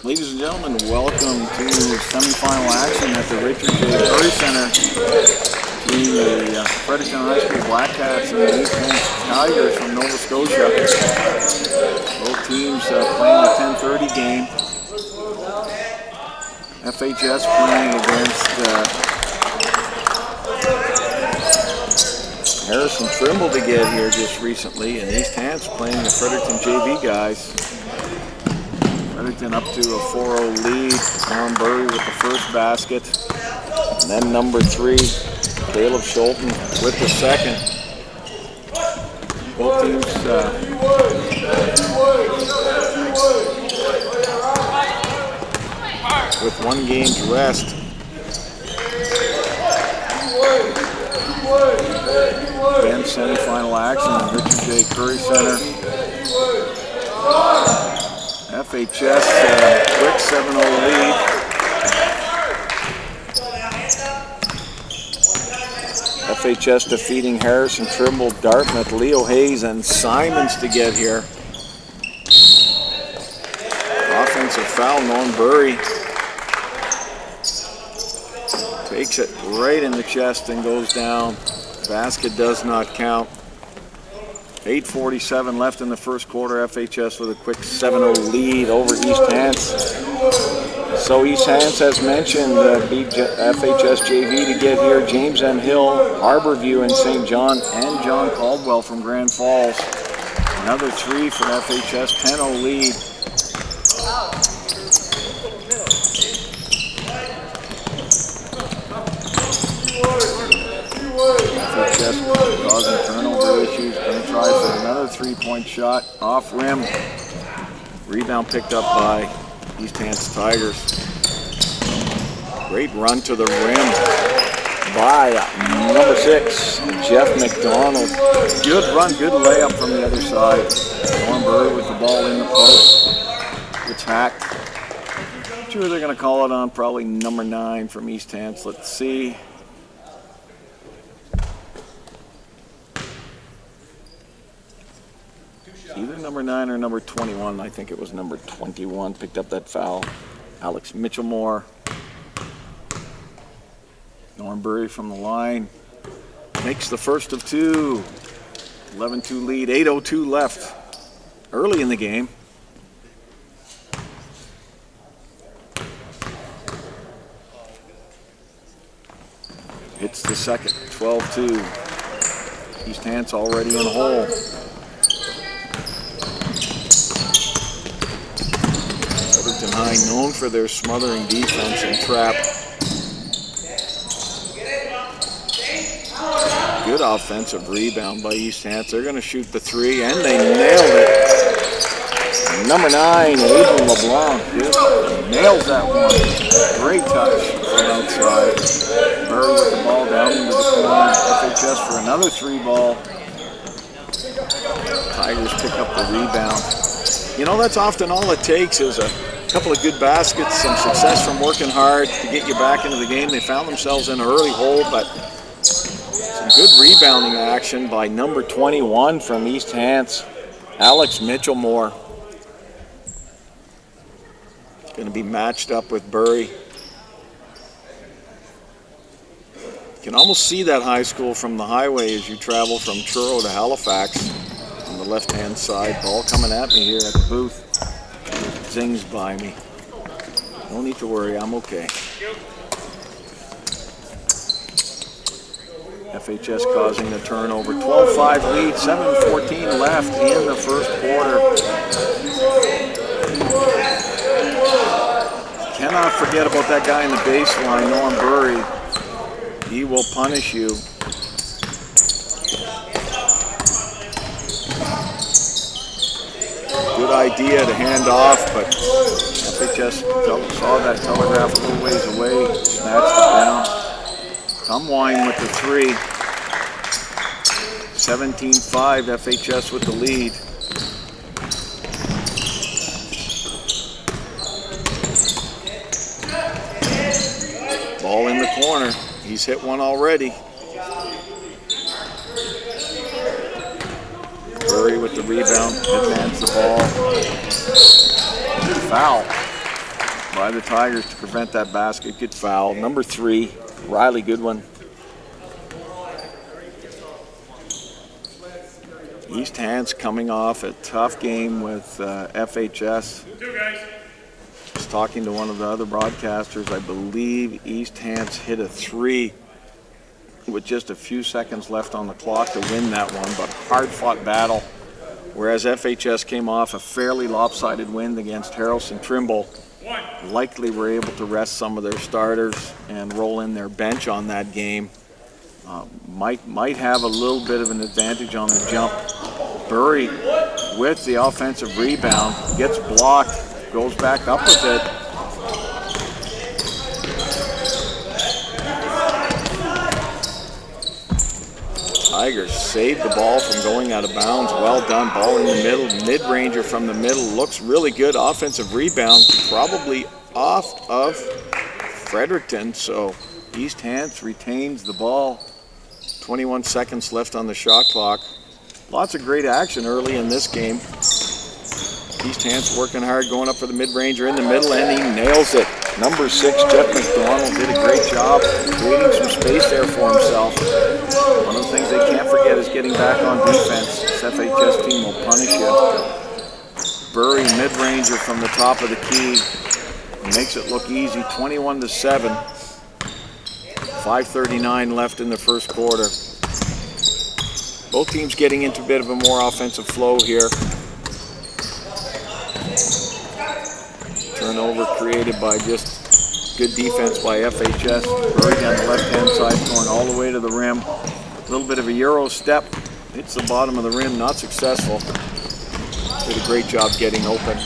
Ladies and gentlemen, welcome to semifinal action at the Richard J. Curry Center between the Fredericton High School Blackcats and the East Hants Tigers from Nova Scotia. Both teams playing a 10:30 game. FHS playing against Harrison Trimble to get here just recently, and East Hants playing the Fredericton JV guys. Fredericton up to a 4-0 lead. Norm Burry with the first basket. And then number 3, Caleb Schulten with the second. Both teams with 1 game's rest. Again, semifinal action at Richard J. Curry Center. FHS quick 7-0 lead. FHS defeating Harrison, Trimble, Dartmouth, Leo Hayes, and Simons to get here. Offensive foul, Norm Burry takes it right in the chest and goes down. Basket does not count. 8:47 left in the first quarter. FHS with a quick 7-0 lead over East Hants. So East Hants, as mentioned, beat FHS JV to get here. James M. Hill, Harborview and St. John, and John Caldwell from Grand Falls. Another 3 for FHS, 10-0 lead. FHS causing turnover issues. Going to try for another 3-point shot off rim. Rebound picked up by East Hants Tigers. Great run to the rim by number 6, Jeff McDonald. Good run, good layup from the other side. Norm Burry with the ball in the post. It's hacked. Sure, they're going to call it on probably number 9 from East Hants. Let's see. Either number 9 or number 21. I think it was number 21 picked up that foul. Alex Mitchellmore. Norm Burry from the line. Makes the first of 2. 11-2 lead. 8:02 left. Early in the game. Hits the second. 12-2. East Hants already in the hole. High, known for their smothering defense and trap. Good offensive rebound by East Hants. They're going to shoot the 3, and they nailed it. Number 9, Adrian LeBlanc, nails that one. Great touch from outside. Burry with the ball down into the corner. FHS for another 3 ball. Tigers pick up the rebound. You know, that's often all it takes is a couple of good baskets, some success from working hard to get you back into the game. They found themselves in an early hole, but some good rebounding action by number 21 from East Hants, Alex Mitchellmore. He's going to be matched up with Burry. You can almost see that high school from the highway as you travel from Truro to Halifax on the left-hand side. Ball coming at me here at the booth. Zings by me. No need to worry, I'm okay. FHS causing the turnover. 12-5 lead, 7:14 left in the first quarter. Cannot forget about that guy in the baseline, Norm Burry. He will punish you. Good idea to hand off, but FHS saw that telegraph a little ways away, snatched it down. Tumwine with the 3. 17-5, FHS with the lead. Ball in the corner. He's hit one already. Burry with the rebound, advance the ball. Foul. by the Tigers to prevent that basket. Good foul. Number 3, Riley Goodwin. East Hants coming off a tough game with FHS. I was talking to one of the other broadcasters. I believe East Hants hit a 3 with just a few seconds left on the clock to win that one, but hard-fought battle. Whereas FHS came off a fairly lopsided win against Harrelson Trimble. Likely were able to rest some of their starters and roll in their bench on that game. Might have a little bit of an advantage on the jump. Burry with the offensive rebound, gets blocked, goes back up with it. Tigers saved the ball from going out of bounds. Well done. Ball in the middle. Mid-ranger from the middle. Looks really good. Offensive rebound. Probably off of Fredericton. So East Hants retains the ball. 21 seconds left on the shot clock. Lots of great action early in this game. East Hants working hard, going up for the mid-ranger in the middle, and he nails it. Number 6, Jeff McDonald, did a great job creating some space there for himself. One of the things they can't forget is getting back on defense. This FHS team will punish you. Burry, mid-ranger from the top of the key. Makes it look easy, 21-7. 5:39 left in the first quarter. Both teams getting into a bit of a more offensive flow here. Turnover created by just good defense by FHS. Burry on the left-hand side going all the way to the rim. A little bit of a Euro step. Hits the bottom of the rim, not successful. Did a great job getting open.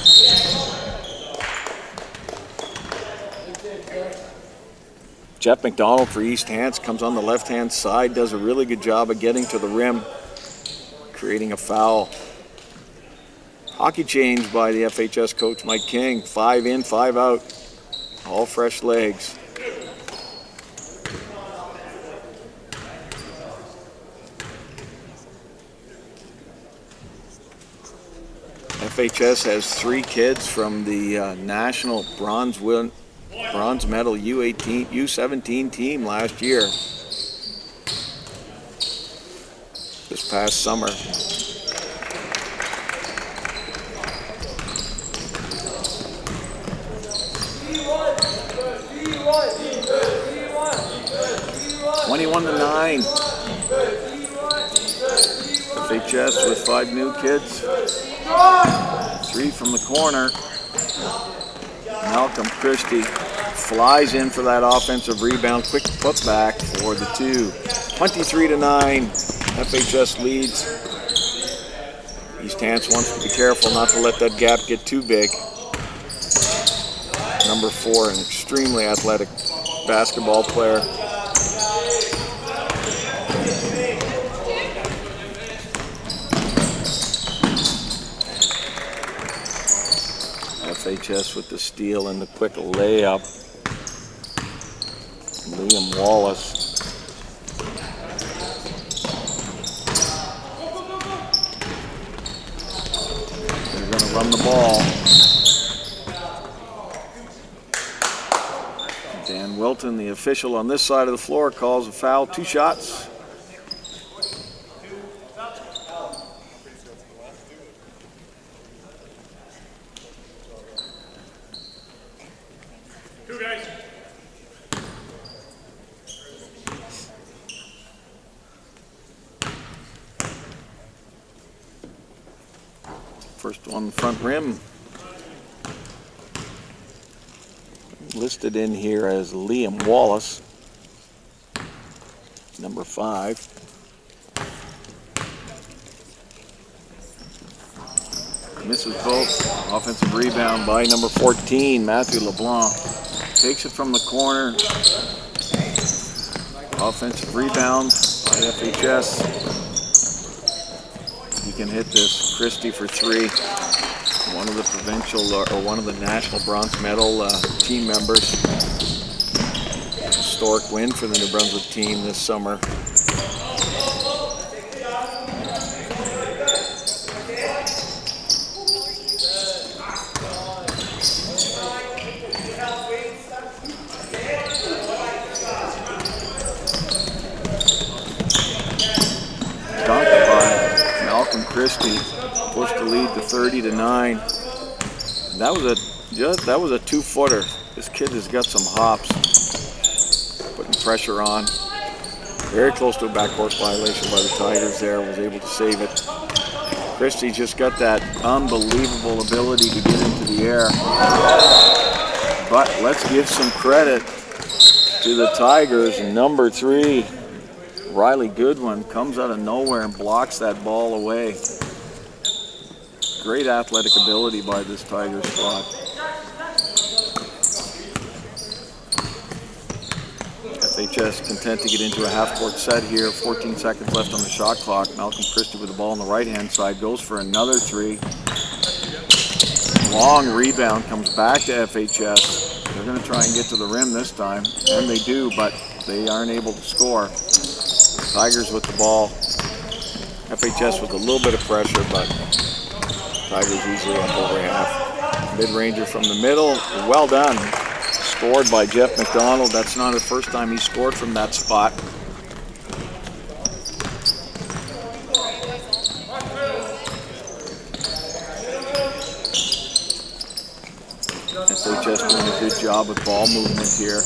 Jeff McDonald for East Hants comes on the left-hand side, does a really good job of getting to the rim, creating a foul. Hockey change by the FHS coach, Mike King. 5 in, 5 out. All fresh legs. FHS has 3 kids from the national bronze medal U17 team last year. This past summer. (21-9). FHS with 5 new kids. 3 from the corner. Malcolm Christie flies in for that offensive rebound. Quick putback for the 2. 23-9. FHS leads. East Hants wants to be careful not to let that gap get too big. Number 4, an extremely athletic basketball player. FHS with the steal and the quick layup. Liam Wallace. They're going to run the ball. Dan Wilton, the official on this side of the floor, calls a foul. 2 shots. First on the front rim. Listed in here as Liam Wallace, number 5. Misses both. Offensive rebound by number 14, Matthew LeBlanc. Takes it from the corner. Offensive rebound by FHS. He can hit this. Christie for 3. One of the provincial or one of the national bronze medal team members. Historic win for the New Brunswick team this summer. the lead to 30-9. That was a 2-footer. This kid has got some hops. Putting pressure on. Very close to a backcourt violation by the Tigers there. Was able to save it. Christie just got that unbelievable ability to get into the air. But let's give some credit to the Tigers. Number 3, Riley Goodwin, comes out of nowhere and blocks that ball away. Great athletic ability by this Tigers squad. FHS content to get into a half-court set here. 14 seconds left on the shot clock. Malcolm Christie with the ball on the right-hand side goes for another 3. Long rebound comes back to FHS. They're going to try and get to the rim this time, and they do, but they aren't able to score. Tigers with the ball. FHS with a little bit of pressure, but Tigers easily up over half. Mid-ranger from the middle. Well done. Scored by Jeff McDonald. That's not the first time he scored from that spot. FHS doing a good job with ball movement here.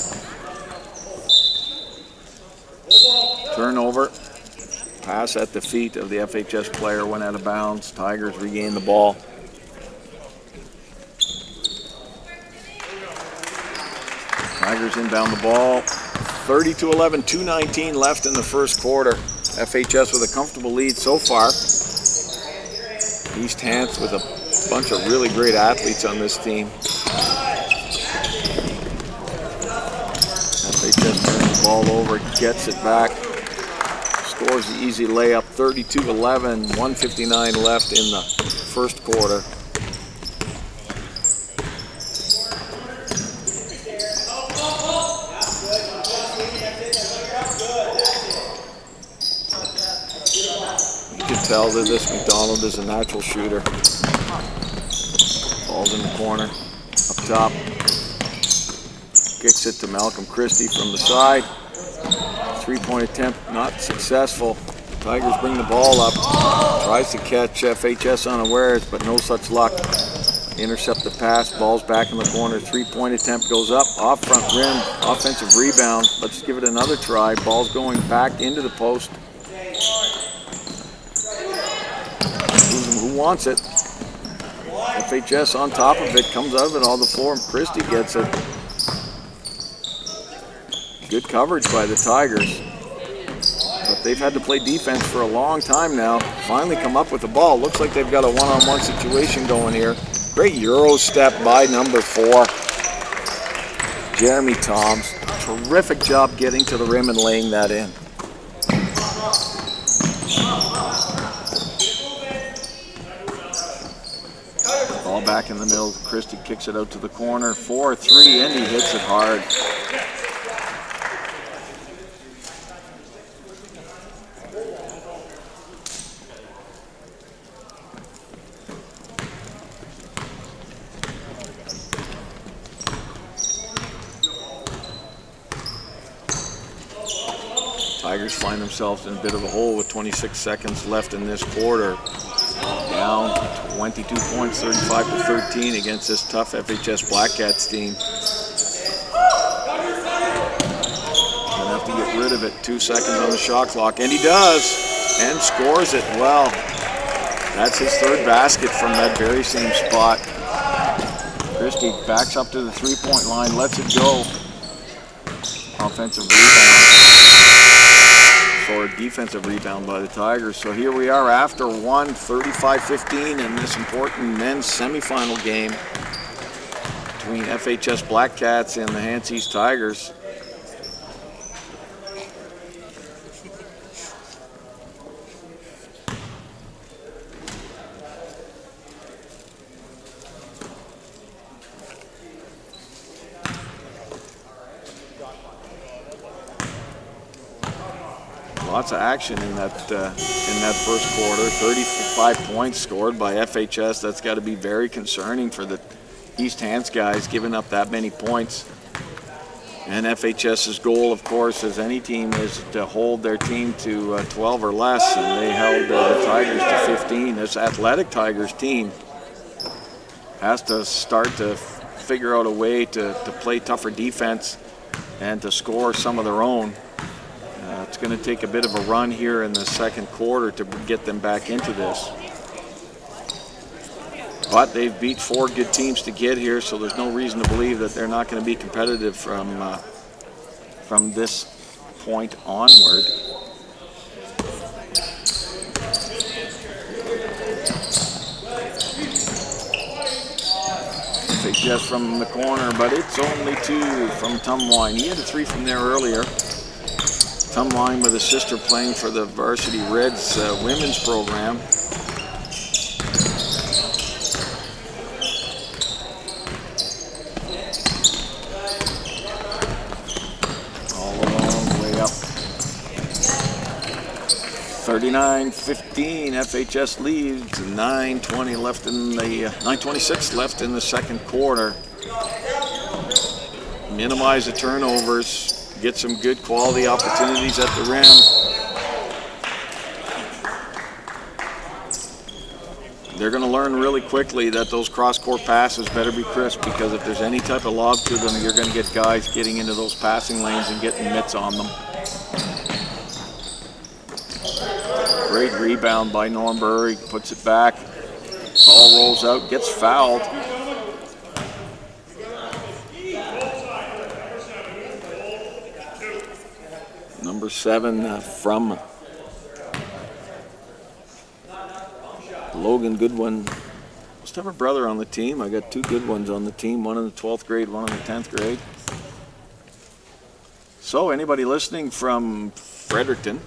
Turnover. Pass at the feet of the FHS player went out of bounds. Tigers regain the ball. Tigers inbound the ball. 30-11, 2:19 left in the first quarter. FHS with a comfortable lead so far. East Hants with a bunch of really great athletes on this team. FHS turns the ball over, gets it back. Scores the easy layup. 32-11, 1:59 left in the first quarter. Tell that this McDonald is a natural shooter. Ball's in the corner, up top. Kicks it to Malcolm Christie from the side. 3-point attempt not successful. Tigers bring the ball up. Tries to catch FHS unawares, but no such luck. Intercept the pass, ball's back in the corner. 3-point attempt goes up, off front rim, offensive rebound. Let's give it another try. Ball's going back into the post. Who wants it? FHS on top of it, comes out of it all the floor. Christie gets it. Good coverage by the Tigers. But they've had to play defense for a long time now. Finally come up with the ball. Looks like they've got a one-on-one situation going here. Great Euro step by number 4, Jeremy Toms. Terrific job getting to the rim and laying that in. Ball back in the middle. Christie kicks it out to the corner. 4-3, and he hits it hard. Tigers find themselves in a bit of a hole with 26 seconds left in this quarter. Down 22 points, 35-13 against this tough FHS Black Cats team. Gonna have to get rid of it. 2 seconds on the shot clock, and he does, and scores it well. That's his 3rd basket from that very same spot. Christie backs up to the 3-point line, lets it go. Offensive rebound. Or defensive rebound by the Tigers. So here we are after 35-15 in this important men's semifinal game between FHS Black Cats and the Hants East Tigers. Lots of action in that first quarter. 35 points scored by FHS. That's got to be very concerning for the East Hants guys, giving up that many points. And FHS's goal, of course, as any team, is to hold their team to 12 or less, and they held the Tigers to 15. This Athletic Tigers team has to start to figure out a way to play tougher defense and to score some of their own. It's going to take a bit of a run here in the second quarter to get them back into this. But they've beat 4 good teams to get here, so there's no reason to believe that they're not going to be competitive from this point onward. FHS from the corner, but it's only 2 from Tumwine. He had a 3 from there earlier. Tumwine with his sister playing for the Varsity Reds women's program. All along the way up. 39-15, FHS leads. 9:20 left in the 9:26 left in the second quarter. Minimize the turnovers. Get some good quality opportunities at the rim. They're going to learn really quickly that those cross-court passes better be crisp, because if there's any type of lob to them, you're going to get guys getting into those passing lanes and getting mitts on them. Great rebound by Norm Burry, puts it back. Ball rolls out, gets fouled. Number 7 from Logan Goodwin. Must have a brother on the team. I got 2 good ones on the team, one in the 12th grade, one in the 10th grade. So anybody listening from Fredericton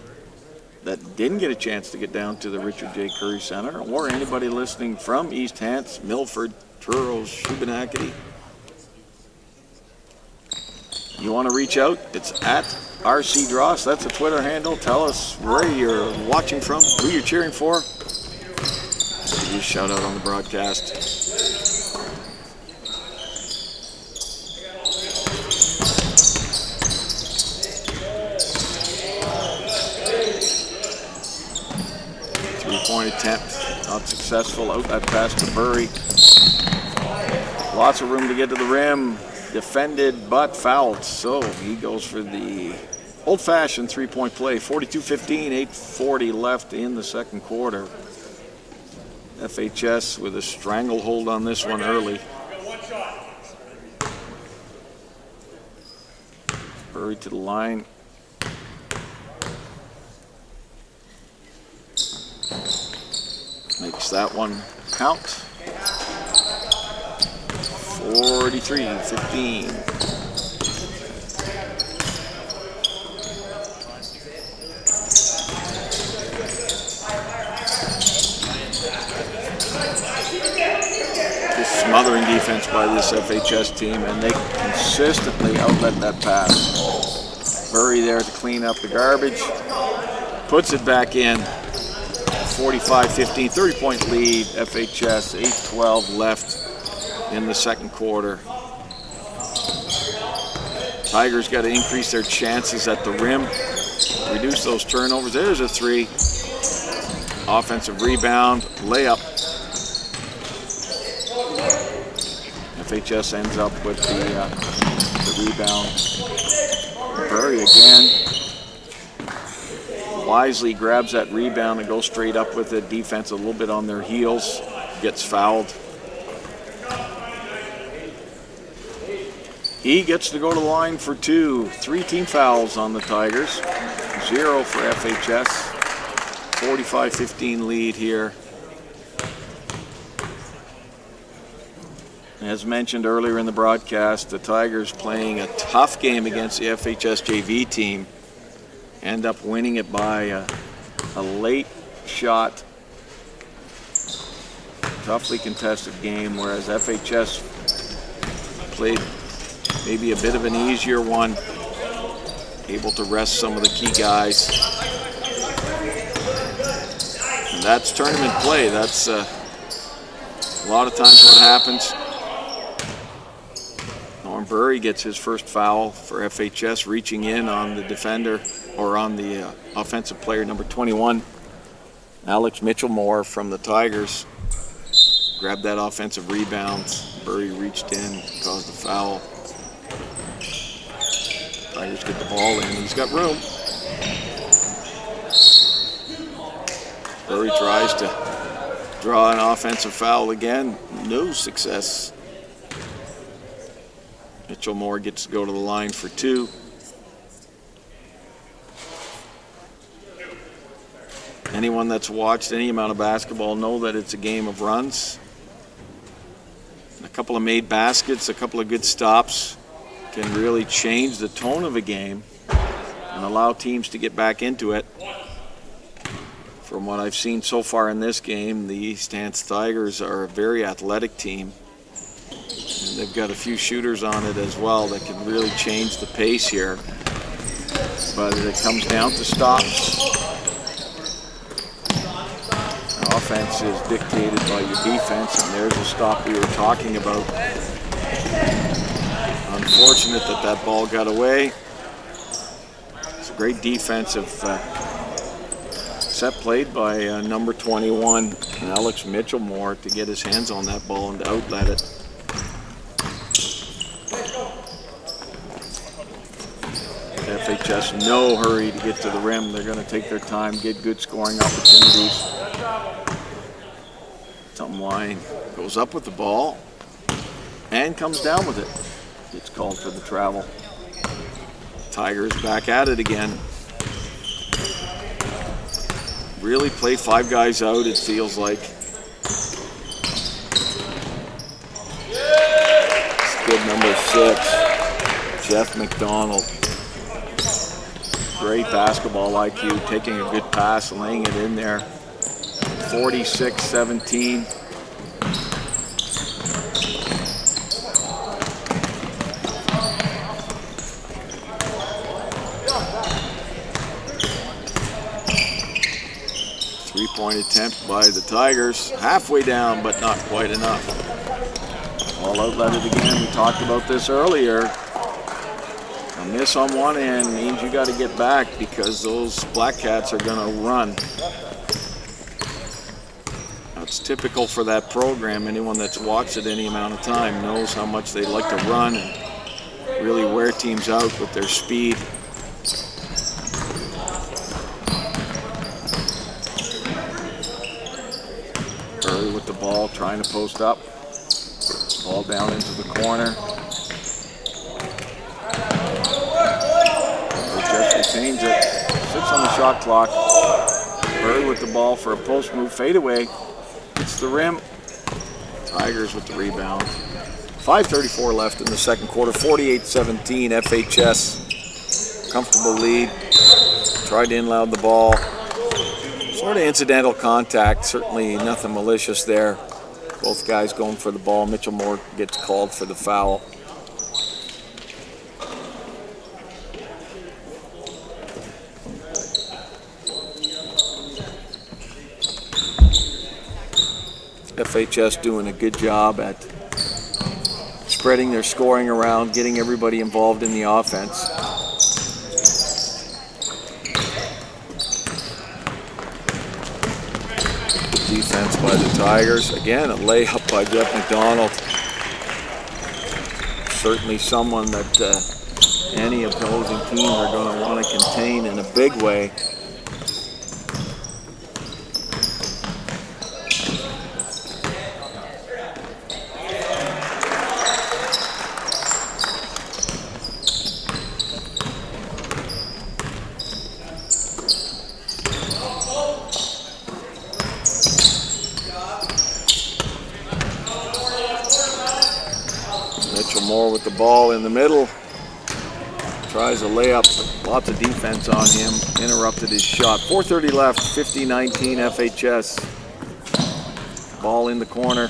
that didn't get a chance to get down to the Richard J. Curry Center, or anybody listening from East Hants, Milford, Truro, Shubenacadie, you want to reach out, it's at RC Dross. That's a Twitter handle. Tell us where you're watching from, who you're cheering for. Give you a shout out on the broadcast. Three-point attempt, not successful. Out that pass to Burry. Lots of room to get to the rim. Defended but fouled, so he goes for the old-fashioned three-point play. 42-15, 8:40 left in the second quarter. FHS with a stranglehold on this one early. Burry to the line. Makes that one count. 43-15. Just smothering defense by this FHS team, and they consistently outlet that pass. Burry there to clean up the garbage. Puts it back in. 45-15, 30-point lead, FHS, 8:12 left in the second quarter. Tigers got to increase their chances at the rim, reduce those turnovers. There's a 3. Offensive rebound, layup. FHS ends up with the rebound. Burry again. Wisely grabs that rebound and goes straight up with it. Defense a little bit on their heels. Gets fouled. He gets to go to the line for 2. 3 team fouls on the Tigers. 0 for FHS. 45-15 lead here. As mentioned earlier in the broadcast, the Tigers playing a tough game against the FHS JV team. End up winning it by a late shot. Toughly contested game, whereas FHS played maybe a bit of an easier one, able to rest some of the key guys. And that's tournament play. That's a lot of times what happens. Thornbury gets his first foul for FHS, reaching in on the defender, or on the offensive player, number 21. Alex Mitchell-Moore from the Tigers grabbed that offensive rebound. Burry reached in, caused the foul. Tigers get the ball in. He's got room. Burry tries to draw an offensive foul again. No success. Mitchell-Moore gets to go to the line for 2. Anyone that's watched any amount of basketball know that it's a game of runs. A couple of made baskets, a couple of good stops can really change the tone of a game and allow teams to get back into it. From what I've seen so far in this game, the East Hants Tigers are a very athletic team. And they've got a few shooters on it as well that can really change the pace here. But it comes down to stops. Offense is dictated by your defense, and there's a stop we were talking about. Unfortunate that that ball got away. It's a great defensive set played by number 21, Alex Mitchell-Moore, to get his hands on that ball and to outlet it. FHS no hurry to get to the rim. They're going to take their time, get good scoring opportunities. Line goes up with the ball and comes down with it. Gets called for the travel. Tigers back at it again. Really play 5 guys out, it feels like. It's kid number 6, Jeff McDonald. Great basketball IQ, taking a good pass, laying it in there. 46-17. 3-point attempt by the Tigers. Halfway down, but not quite enough. All outletted again. We talked about this earlier. A miss on one end means you got to get back because those Black Cats are going to run. It's typical for that program. Anyone that's watched it any amount of time knows how much they like to run and really wear teams out with their speed. Early with the ball, trying to post up. Ball down into the corner. Just retains it. 6 on the shot clock. Burry with the ball for a post move fadeaway. Hits the rim. Tigers with the rebound. 5:34 left in the second quarter. 48-17 FHS. Comfortable lead. Tried to inloud the ball. Sort of incidental contact. Certainly nothing malicious there. Both guys going for the ball. Mitchell-Moore gets called for the foul. FHS doing a good job at spreading their scoring around, getting everybody involved in the offense. Good defense by the Tigers. Again, a layup by Jeff McDonald. Certainly someone that any opposing team are going to want to contain in a big way. Mitchell-Moore with the ball in the middle. Tries a layup. Lots of defense on him. Interrupted his shot. 4:30 left. 50-19 FHS. Ball in the corner.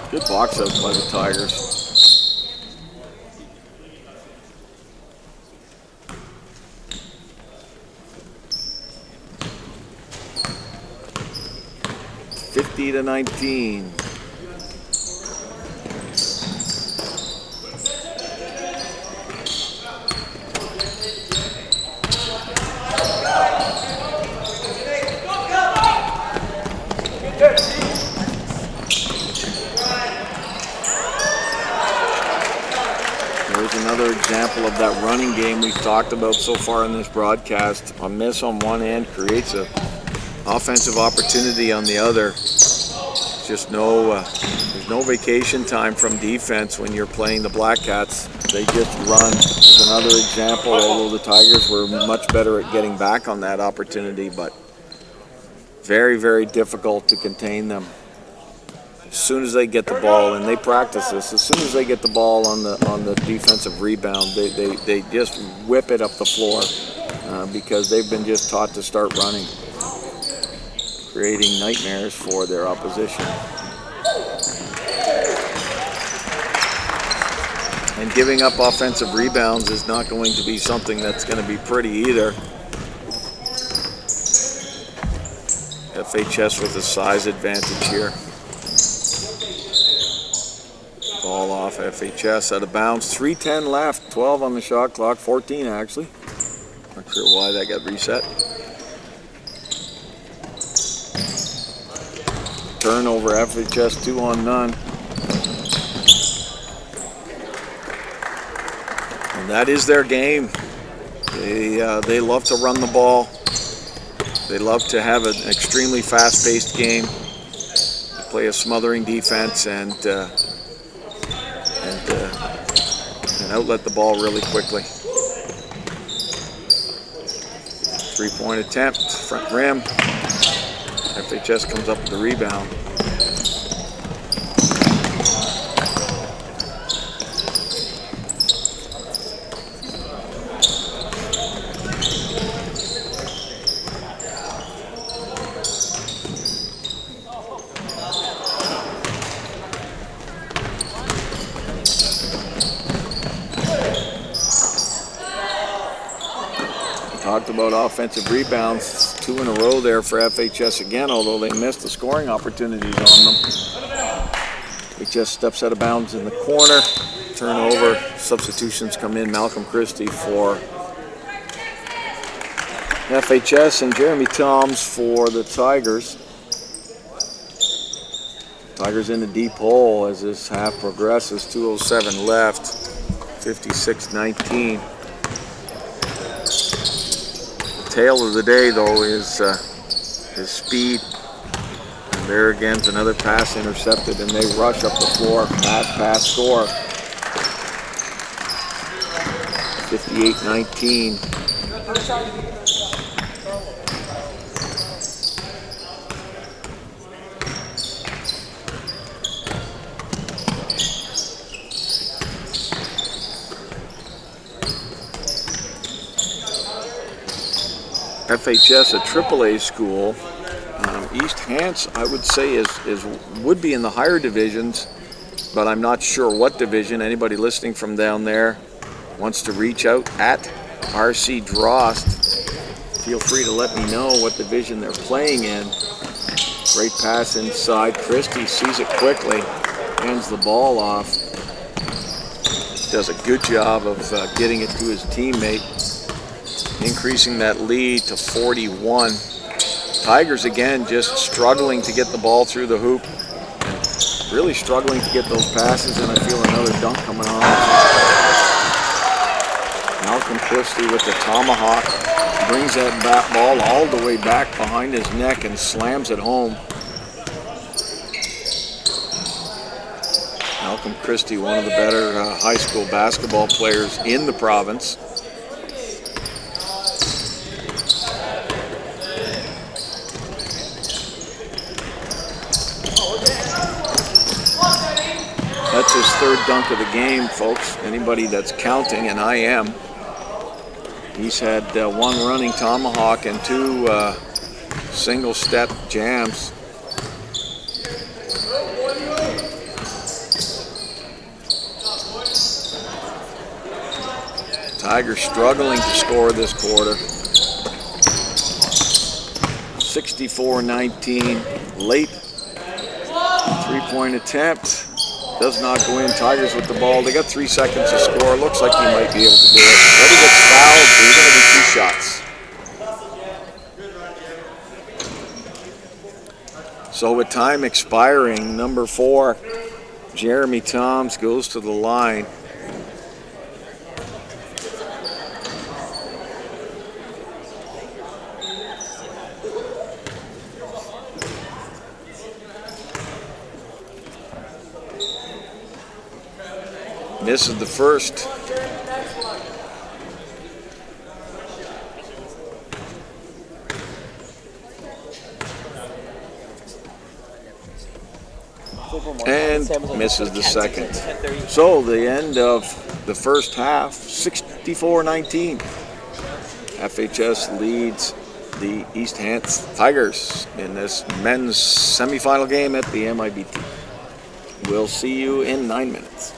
Good box out by the Tigers. 50-19. There's another example of that running game we've talked about so far in this broadcast. A miss on one end creates an offensive opportunity on the other. It's just there's no vacation time from defense when you're playing the Black Cats. They just run. There's another example, although the Tigers were much better at getting back on that opportunity, but very, very difficult to contain them. As soon as they get the ball, and they practice this, as soon as they get the ball on the defensive rebound, they just whip it up the floor because they've been just taught to start running, creating nightmares for their opposition. And giving up offensive rebounds is not going to be something that's going to be pretty either. FHS with a size advantage here. Ball off FHS out of bounds. 3:10 left, 12 on the shot clock, 14 actually. Not sure why that got reset. Turnover, FHS 2 on none. And that is their game. They love to run the ball. They love to have an extremely fast-paced game. They play a smothering defense and outlet the ball really quickly. 3-point attempt, front rim. FHS comes up with the rebound. Talked about offensive rebounds, 2 in a row there for FHS again, although they missed the scoring opportunities on them. FHS steps out of bounds in the corner, turnover, substitutions come in, Malcolm Christie for FHS and Jeremy Toms for the Tigers. Tigers in the deep hole as this half progresses, 2:07 left, 56-19. Tale of the day, though, is speed. And there again is another pass intercepted, and they rush up the floor. Pass, score. 58-19. FHS, a AAA school. East Hants, I would say, would be in the higher divisions, but I'm not sure what division. Anybody listening from down there wants to reach out at RC Drost, feel free to let me know what division they're playing in. Great pass inside. Christie sees it quickly, hands the ball off. Does a good job of getting it to his teammate, increasing that lead to 41. Tigers again just struggling to get the ball through the hoop, and really struggling to get those passes, and I feel another dunk coming on. Malcolm Christie with the tomahawk, brings that ball all the way back behind his neck and slams it home. Malcolm Christie, one of the better high school basketball players in the province. That's his third dunk of the game, folks. Anybody that's counting, and I am. He's had one running tomahawk and 2 single-step jams. Tigers struggling to score this quarter. 64-19, late Three-point attempt does not go in. Tigers with the ball. They got 3 seconds to score. Looks like he might be able to do it. But he gets fouled. He's going to be 2 shots. So with time expiring, number 4, Jeremy Toms goes to the line. Misses the first. And misses the second. So the end of the first half, 64-19. FHS leads the East Hants Tigers in this men's semifinal game at the MIBT. We'll see you in 9 minutes.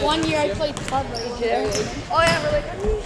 One year I played club right here. Oh yeah, really good.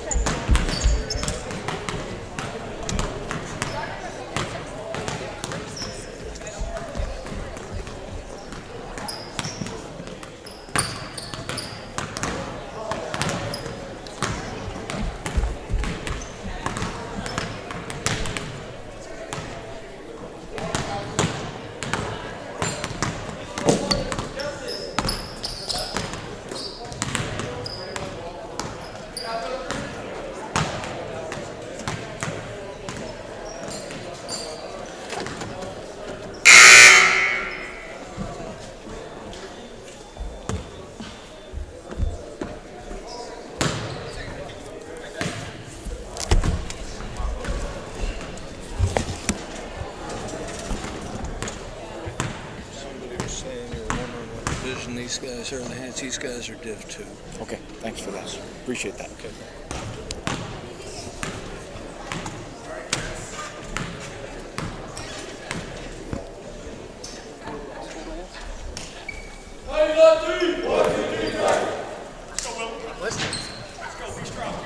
These guys are enhanced. These guys are Div 2. Okay, thanks for that. Appreciate that. Okay.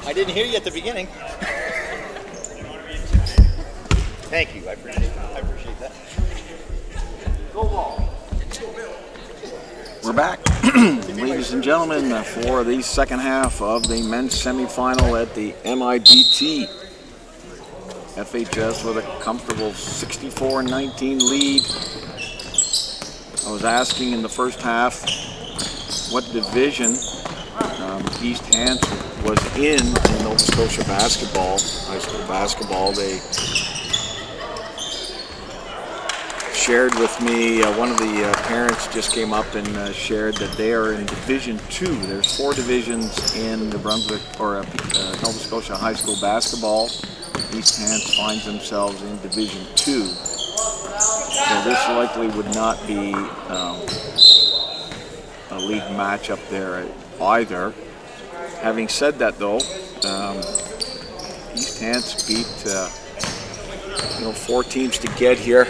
I didn't hear you at the beginning. Thank you. I appreciate that. Go ball. We're back, ladies and gentlemen, for the second half of the men's semifinal at the MIBT. FHS with a comfortable 64-19 lead. I was asking in the first half what division East Hants was in Nova Scotia basketball, high school basketball. They shared with me, one of the parents just came up and shared that they are in Division 2. There's 4 divisions in New Brunswick, or Nova Scotia high school basketball. East Hants finds themselves in Division 2. So this likely would not be a league matchup there either. Having said that though, East Hants beat 4 teams to get here.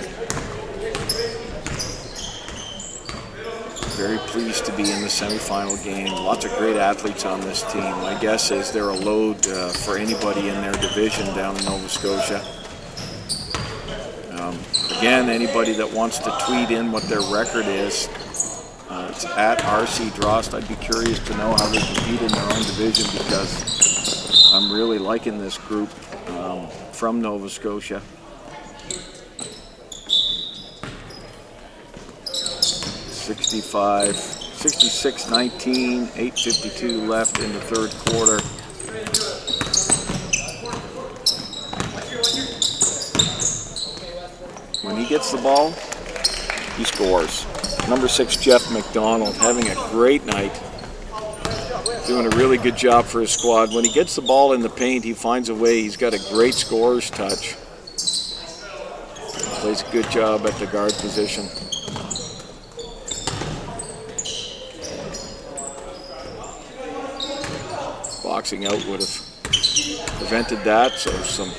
Very pleased to be in the semifinal game. Lots of great athletes on this team. My guess is they're a load for anybody in their division down in Nova Scotia. Again, anybody that wants to tweet in what their record is, it's at RC Drost. I'd be curious to know how they compete in their own division because I'm really liking this group from Nova Scotia. 66-19, 8:52 left in the third quarter. When he gets the ball, he scores. Number 6, Jeff McDonald, having a great night. Doing a really good job for his squad. When he gets the ball in the paint, he finds a way. He's got a great scorer's touch. Plays a good job at the guard position. Boxing out would have prevented that, so some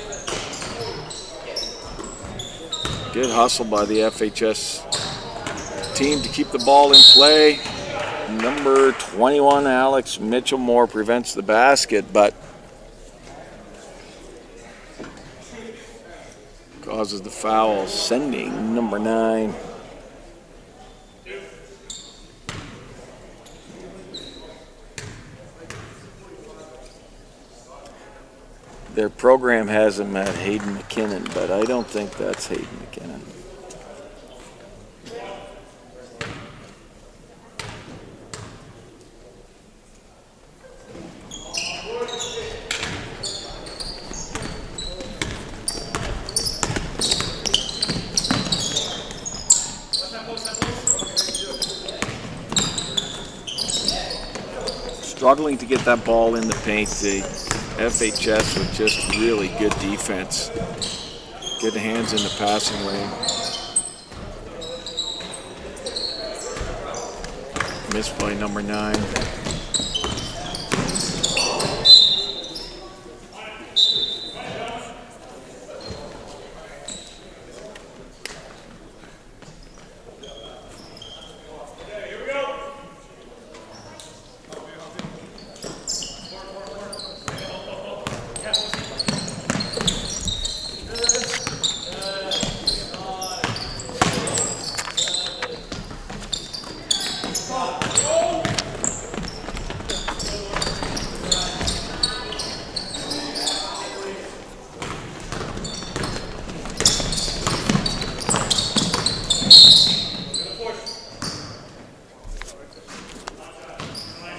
good hustle by the FHS team to keep the ball in play. Number 21, Alex Mitchell-Moore, prevents the basket, but causes the foul, sending number 9. Their program has him at Hayden McKinnon, but I don't think that's Hayden McKinnon. struggling to get that ball in the paint. The FHS with just really good defense. Good hands in the passing lane. Missed by number 9.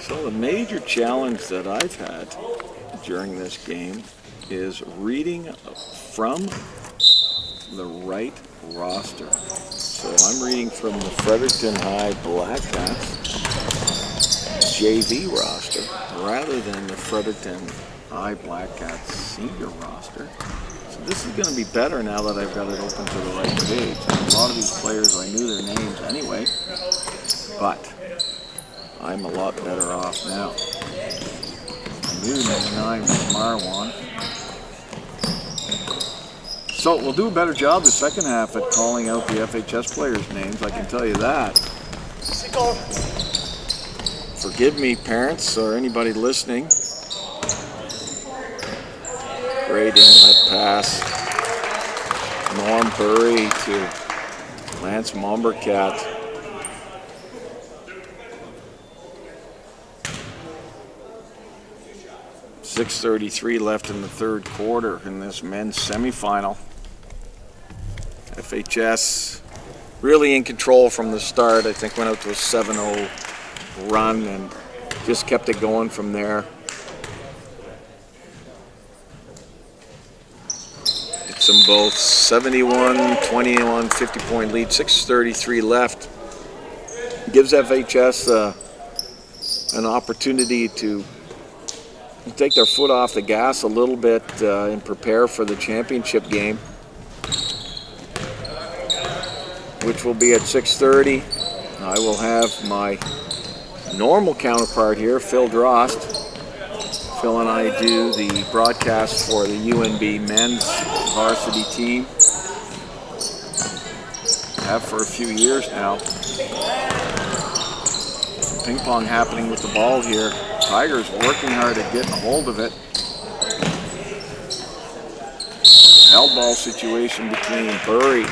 So the major challenge that I've had during this game is reading from the right roster. So I'm reading from the Fredericton High Black Cats JV roster rather than the Fredericton High Black Cats senior roster. So this is going to be better now that I've got it open to the right page. A lot of these players, I knew their names anyway, but I'm a lot better off now. I knew number 9 was Marwan. So we'll do a better job the second half at calling out the FHS players' names, I can tell you that. Forgive me, parents, or anybody listening. Great inlet pass. Norm Burry to Lance Mombercat. .6:33 left in the third quarter in this men's semifinal. FHS really in control from the start. I think went out to a 7-0 run and just kept it going from there. It's them both 71-21, 50-point lead, 6:33 left. Gives FHS an opportunity to take their foot off the gas a little bit and prepare for the championship game, which will be at 6:30. I will have my normal counterpart here, Phil Drost. Phil and I do the broadcast for the UNB men's varsity team. Have for a few years now. Ping pong happening with the ball here. Tigers working hard at getting a hold of it. Held ball situation between Burry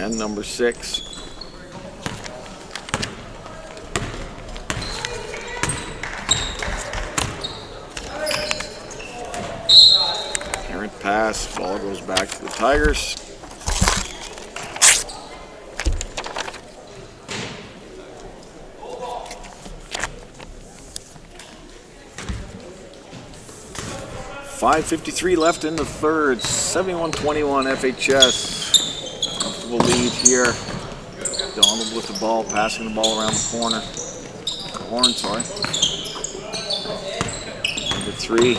and number 6. Errant pass, ball goes back to the Tigers. .553 left in the third. 71-21 FHS. Comfortable lead here. Donald with the ball, passing the ball around the corner. Horn, sorry. Number 3.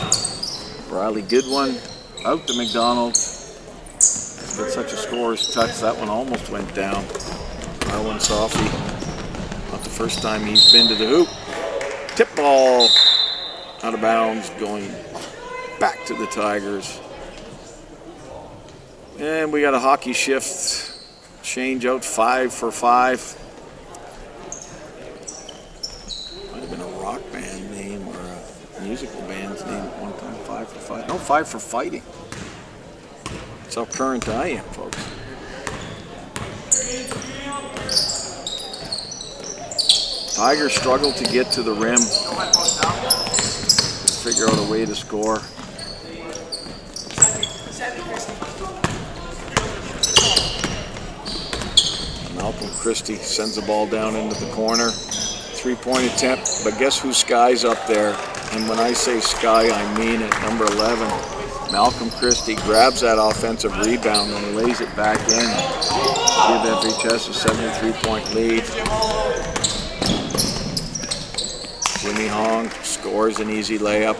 Riley Goodwin out to McDonald. With such a scorer's touch, that one almost went down. Marwan Safi. Not the first time he's been to the hoop. Tip ball out of bounds, going back to the Tigers. And we got a hockey shift change out, 5 for 5. Might have been a rock band name or a musical band's name at one time. 5 for 5. No, 5 for fighting. That's how current I am, folks. Tigers struggle to get to the rim. Figure out a way to score. Malcolm Christie sends the ball down into the corner. 3-point attempt, but guess who Sky's up there? And when I say Sky, I mean it. Number 11, Malcolm Christie grabs that offensive rebound and lays it back in. Give FHS a 73-point lead. Jimmy Hong scores an easy layup.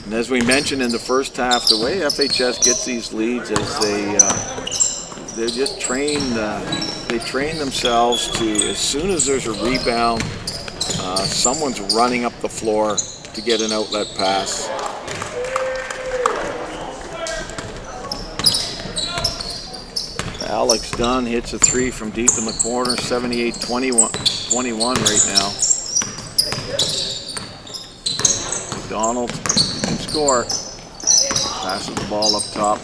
And as we mentioned in the first half, the way FHS gets these leads is they just train themselves to, as soon as there's a rebound, someone's running up the floor to get an outlet pass. Alex Dunn hits a three from deep in the corner, 78-21 right now. McDonald can score. Passes the ball up top.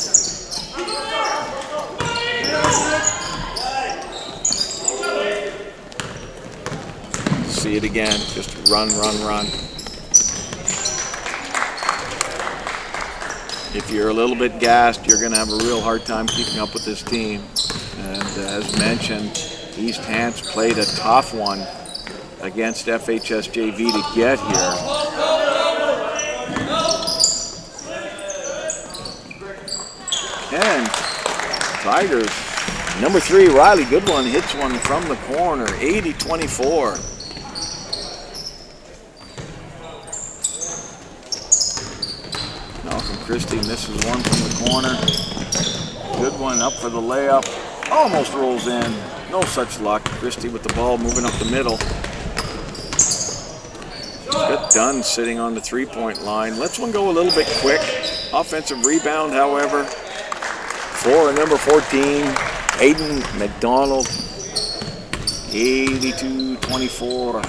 See it again, just run, run, run. If you're a little bit gassed, you're going to have a real hard time keeping up with this team. And as mentioned, East Hants played a tough one against FHS JV to get here. And Tigers, number 3, Riley Goodwin hits one from the corner, 80-24. Malcolm Christie misses one from the corner. Goodwin up for the layup, almost rolls in. No such luck. Christie with the ball moving up the middle. Got Dunn sitting on the 3-point line. Lets one go a little bit quick. Offensive rebound, however, for number 14, Aiden McDonald, 82-24.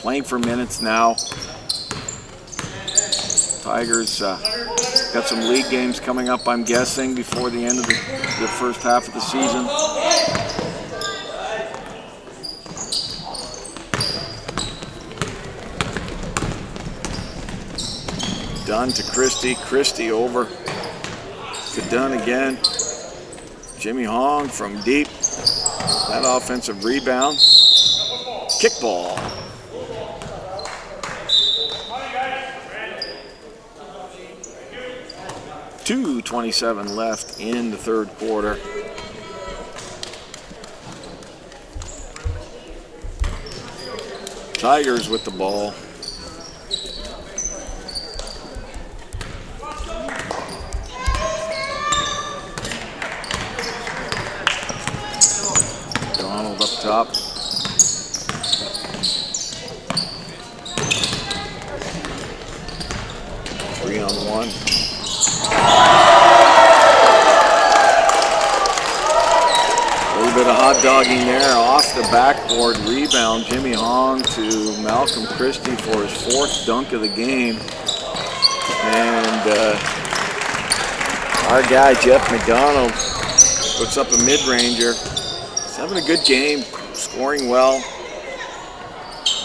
Playing for minutes now. Tigers got some league games coming up, I'm guessing, before the end of the first half of the season. Dunn to Christie, Christie over to Dunn again. Jimmy Hong from deep. That offensive rebound. Kickball. 2:27 left in the third quarter. Tigers with the ball. Donald up top. Three on one. A little bit of hot dogging there off the backboard rebound. Jimmy Hong to Malcolm Christie for his 4th dunk of the game. And our guy Jeff McDonald puts up a mid-ranger. He's having a good game, scoring well.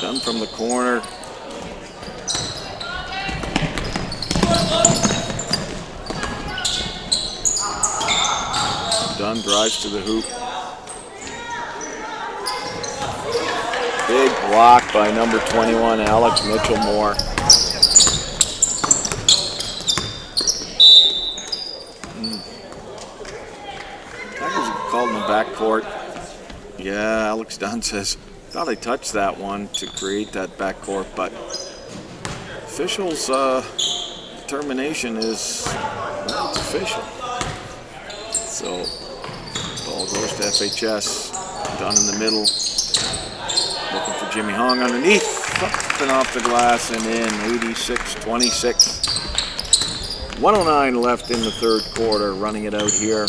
Done from the corner. Dunn drives to the hoop. Big block by number 21, Alex Mitchell-Moore. Tigers called in the backcourt. Yeah, Alex Dunn says, thought I touched that one to create that backcourt, but officials' determination is, well, it's official. So, ball goes to FHS. Dunn in the middle. Looking for Jimmy Hong underneath. Up and off the glass and in. 86-26. 1:09 left in the third quarter. Running it out here.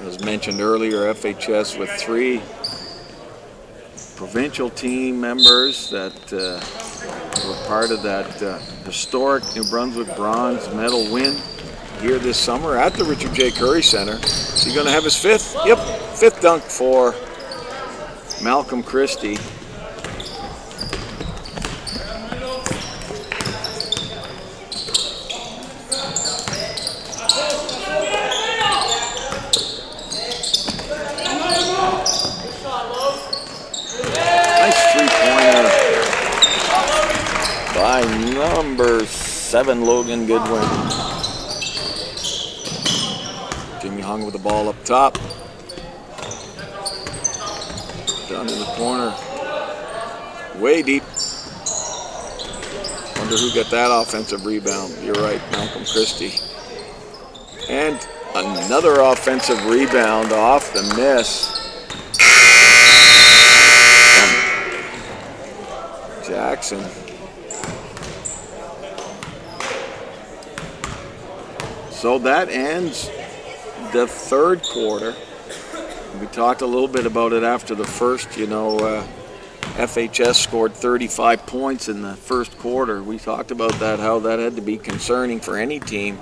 As mentioned earlier, FHS with 3 provincial team members that were part of that historic New Brunswick bronze medal win here this summer at the Richard J. Curry Center. Is he going to have his 5th? Yep, 5th dunk for Malcolm Christie. by number 7, Logan Goodwin. Jimmy Hung with the ball up top. Down in the corner. Way deep. Wonder who got that offensive rebound. You're right, Malcolm Christie. And another offensive rebound off the miss. Jackson. So that ends the third quarter. We talked a little bit about it after the first. You know, FHS scored 35 points in the first quarter. We talked about that, how that had to be concerning for any team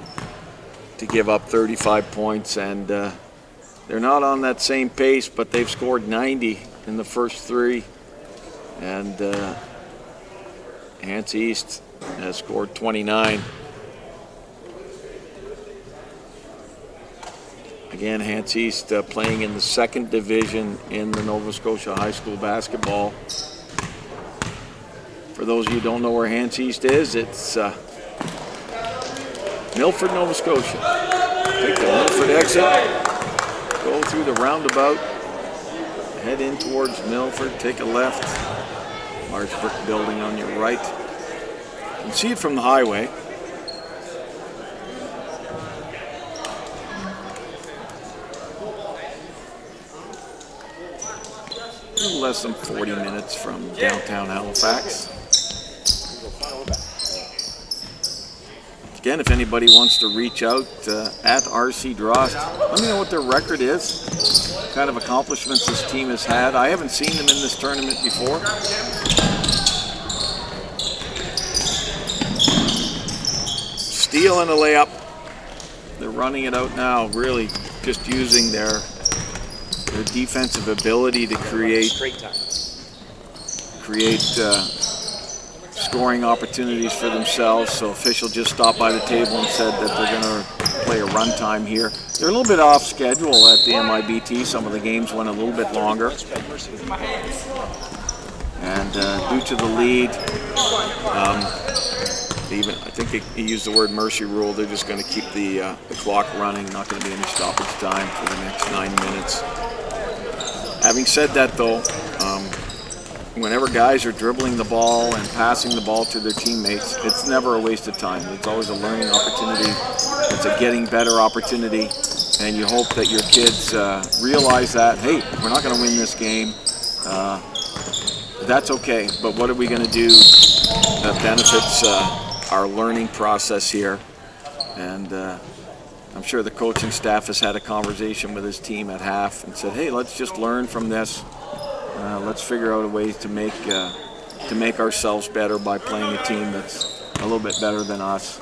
to give up 35 points, and they're not on that same pace, but they've scored 90 in the first 3, and Hants East has scored 29. Again, Hants East playing in the 2nd division in the Nova Scotia High School basketball. For those of you who don't know where Hants East is, it's Milford, Nova Scotia. Take the Milford exit, go through the roundabout, head in towards Milford, take a left. Large brick building on your right. You can see it from the highway. A little less than 40 minutes from downtown Halifax. Again, if anybody wants to reach out at RC Drost, let me know what their record is, what kind of accomplishments this team has had. I haven't seen them in this tournament before. Steal and a layup. They're running it out now, really just using their defensive ability to create scoring opportunities for themselves. So official just stopped by the table and said that they're going to play a run time here. They're a little bit off schedule at the MIBT. Some of the games went a little bit longer. And due to the lead, I think he used the word mercy rule. They're just going to keep the clock running. Not going to be any stoppage time for the next 9 minutes. Having said that, though, whenever guys are dribbling the ball and passing the ball to their teammates, it's never a waste of time. It's always a learning opportunity. It's a getting better opportunity. And you hope that your kids realize that, hey, we're not going to win this game. That's okay. But what are we going to do that benefits our learning process here? And I'm sure the coaching staff has had a conversation with his team at half and said, hey, let's just learn from this. Let's figure out a way to make ourselves better by playing a team that's a little bit better than us.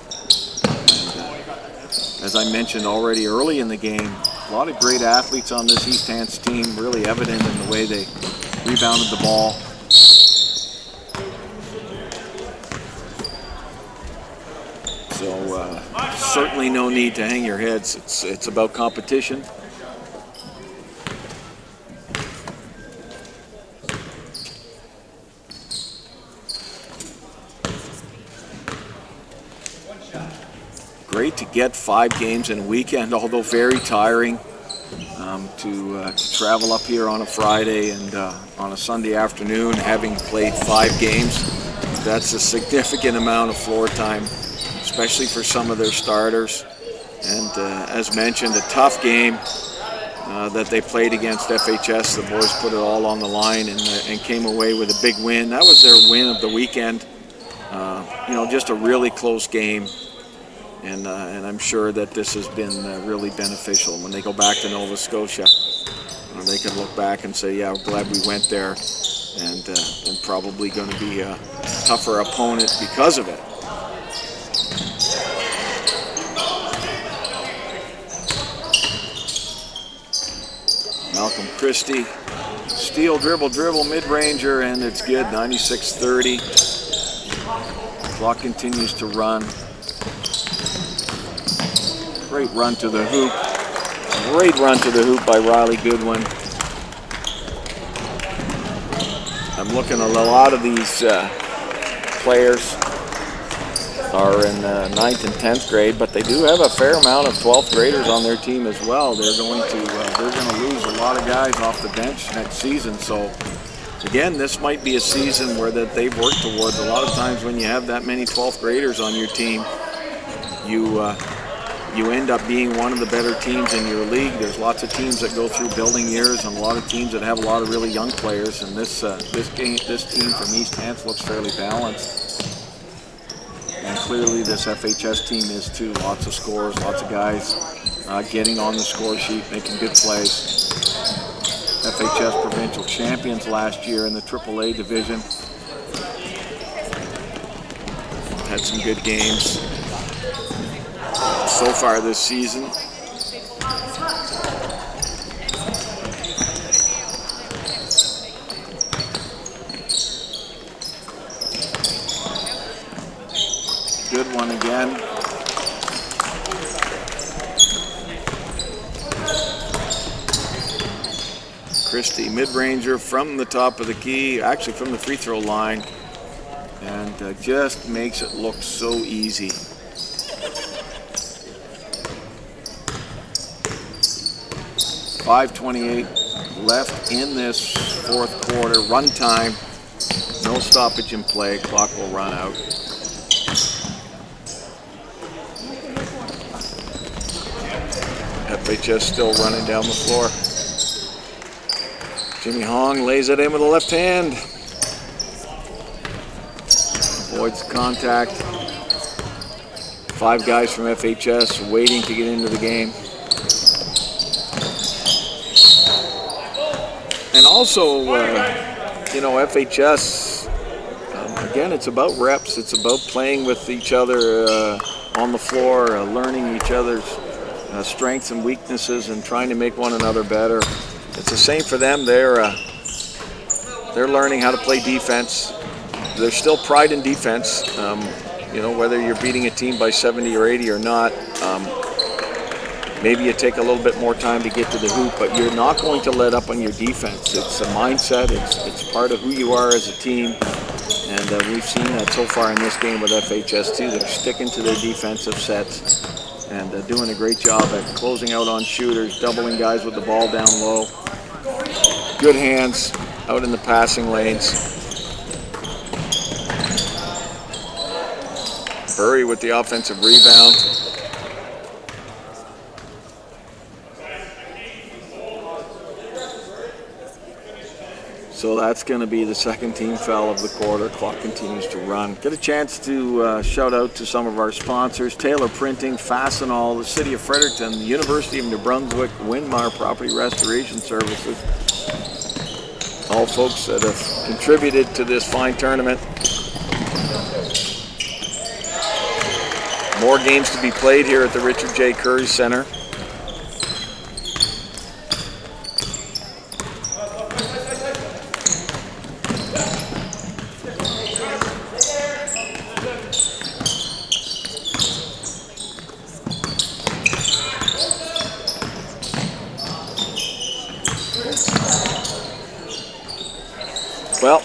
And, as I mentioned already early in the game, a lot of great athletes on this East Hants team, really evident in the way they rebounded the ball. So certainly no need to hang your heads. It's about competition. Great to get 5 games in a weekend, although very tiring to travel up here on a Friday and on a Sunday afternoon, having played 5 games. That's a significant amount of floor time, especially for some of their starters. And as mentioned, a tough game that they played against FHS. The boys put it all on the line and came away with a big win. That was their win of the weekend. Just a really close game. And I'm sure that this has been really beneficial. When they go back to Nova Scotia, they can look back and say, yeah, we're glad we went there, and probably going to be a tougher opponent because of it. Malcolm Christie, steal, dribble, mid-ranger, and it's good, 96-30. Clock continues to run. Great run to the hoop. Great run to the hoop by Riley Goodwin. I'm looking at a lot of these players are in 9th and 10th grade, but they do have a fair amount of 12th graders on their team as well. They're going to lose a lot of guys off the bench next season. So again, this might be a season where that they've worked towards. A lot of times when you have that many 12th graders on your team, you end up being one of the better teams in your league. There's lots of teams that go through building years and a lot of teams that have a lot of really young players, and this team from East Hants looks fairly balanced. And clearly this FHS team is too. Lots of scores, lots of guys getting on the score sheet, making good plays. FHS provincial champions last year in the AAA division. Had some good games so far this season. Good one again. Christie, mid-ranger from the top of the key, actually from the free throw line, and just makes it look so easy. .5:28 left in this fourth quarter. Run time, no stoppage in play. Clock will run out. FHS still running down the floor. Jimmy Hong lays it in with the left hand. Avoids contact. 5 guys from FHS waiting to get into the game. And also, you know, FHS, again, it's about reps. It's about playing with each other on the floor, learning each other's strengths and weaknesses and trying to make one another better. It's the same for them. They're learning how to play defense. There's still pride in defense. You know, whether you're beating a team by 70 or 80 or not, maybe you take a little bit more time to get to the hoop, but you're not going to let up on your defense. It's a mindset. It's part of who you are as a team. And we've seen that so far in this game with FHS too. They're sticking to their defensive sets and doing a great job at closing out on shooters, doubling guys with the ball down low. Good hands out in the passing lanes. Burry with the offensive rebound. So that's going to be the second team foul of the quarter. Clock continues to run. Get a chance to shout out to some of our sponsors: Taylor Printing, Fastenal, the City of Fredericton, the University of New Brunswick, Winmar Property Restoration Services. All folks that have contributed to this fine tournament. More games to be played here at the Richard J. Curry Center. Well,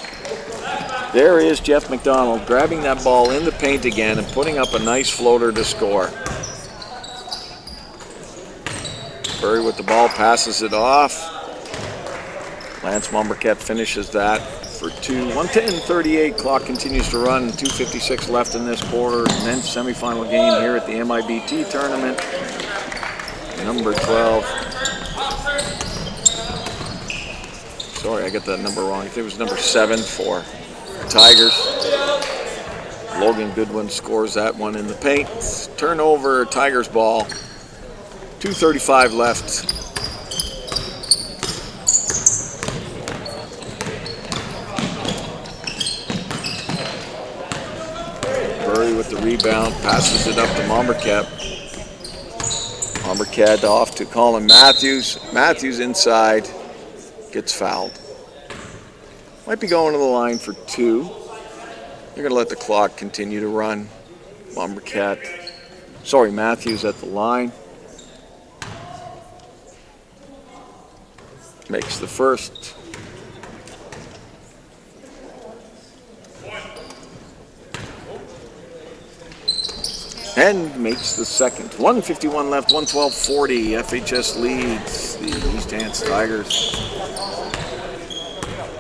there is Jeff McDonald grabbing that ball in the paint again and putting up a nice floater to score. Burry with the ball, passes it off. Lance Momberket finishes that for 2. 1:10:38, clock continues to run. 2:56 left in this quarter. Men's semifinal game here at the MIBT tournament. Number 12. Sorry, I got that number wrong. I think it was number 7 for Tigers. Logan Goodwin scores that one in the paint. Turnover, Tigers ball. 2:35 left. Burry with the rebound, passes it up to Momberket. Momberket off to Colin Matthews. Matthews inside. Gets fouled. Might be going to the line for 2. They're going to let the clock continue to run. Matthews at the line. Makes the first. and makes the second. 1:51 left, 112-40. FHS leads the East Hants Tigers.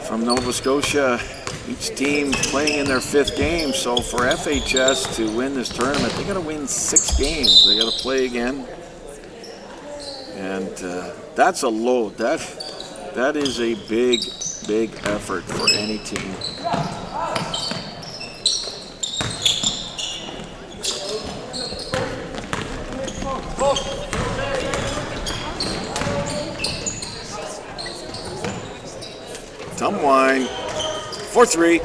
From Nova Scotia, each team playing in their 5th game. So for FHS to win this tournament, they got to win 6 games. They got to play again, and that's a load. That is a big effort for any team. Tumwine for 3.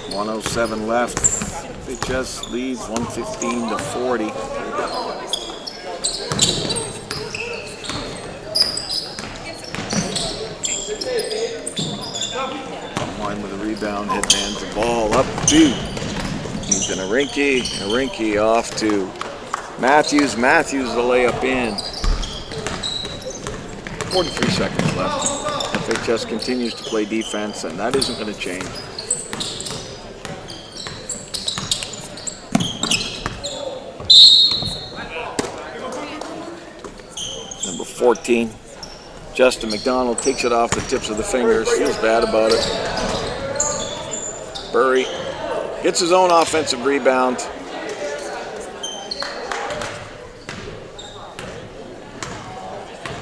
.107 left. FHS leads 115-40. Tumwine with a rebound, headbands the ball up to Ethan Arinki off to Matthews. Matthews the layup in. 43 seconds left. FHS continues to play defense, and that isn't going to change. Number 14, Justin McDonald takes it off the tips of the fingers. Feels bad about it. Burry gets his own offensive rebound.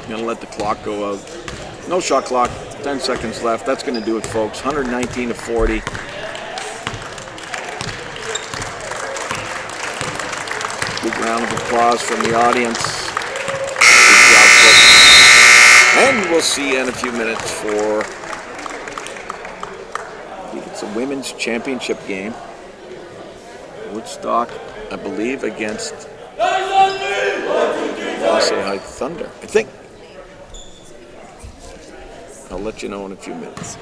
Gonna let the clock go out. No shot clock, 10 seconds left. That's gonna do it, folks. 119-40. Big round of applause from the audience. Good job, folks. And we'll see you in a few minutes for, I think it's a women's championship game. Woodstock, I believe, against Dawson High Thunder, I think. I'll let you know in a few minutes.